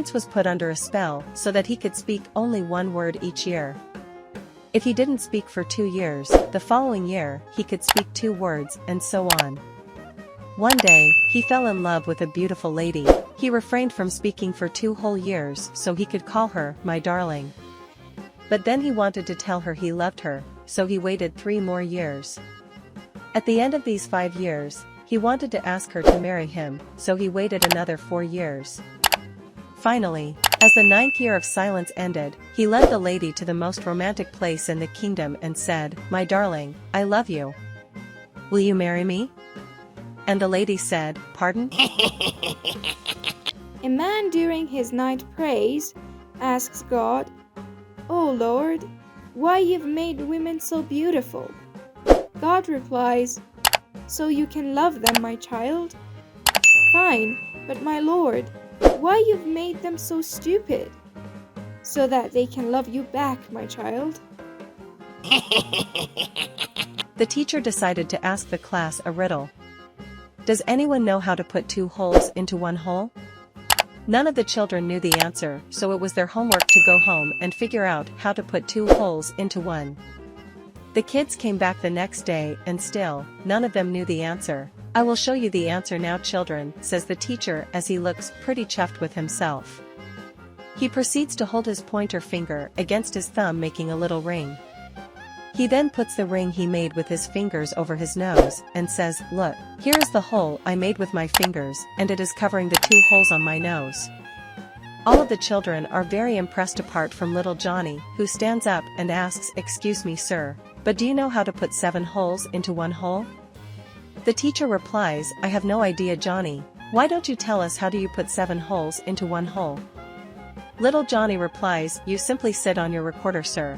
prince was put under a spell so that he could speak only one word each year. If he didn't speak for 2 years, the following year he could speak 2 words, and so on. One day, he fell in love with a beautiful lady. He refrained from speaking for 2 whole years so he could call her, my darling. But then he wanted to tell her he loved her, so he waited 3 more years. At the end of these 5 years, he wanted to ask her to marry him, so he waited another 4 years. Finally, as the 9th year of silence ended, he led the lady to the most romantic place in the kingdom and said, "My darling, I love you. Will you marry me?" And the lady said, "Pardon?" A man during his night prays asks God, "Oh Lord, why you've made women so beautiful?" God replies, "So you can love them, my child." "Fine, but my Lord, why you've made them so stupid?" "So that they can love you back, my child." The teacher decided to ask the class a riddle. Does anyone know how to put 2 holes into 1 hole? None of the children knew the answer, so it was their homework to go home and figure out how to put 2 holes into 1. The kids came back the next day and still, none of them knew the answer. "I will show you the answer now, children," says the teacher as he looks pretty chuffed with himself. He proceeds to hold his pointer finger against his thumb, making a little ring. He then puts the ring he made with his fingers over his nose and says, "Look, here is the hole I made with my fingers, and it is covering the 2 holes on my nose." All of the children are very impressed apart from little Johnny, who stands up and asks, "Excuse me, sir, but do you know how to put 7 holes into 1 hole?" The teacher replies, "I have no idea, Johnny. Why don't you tell us how do you put 7 holes into 1 hole?" Little Johnny replies, "You simply sit on your recorder, sir."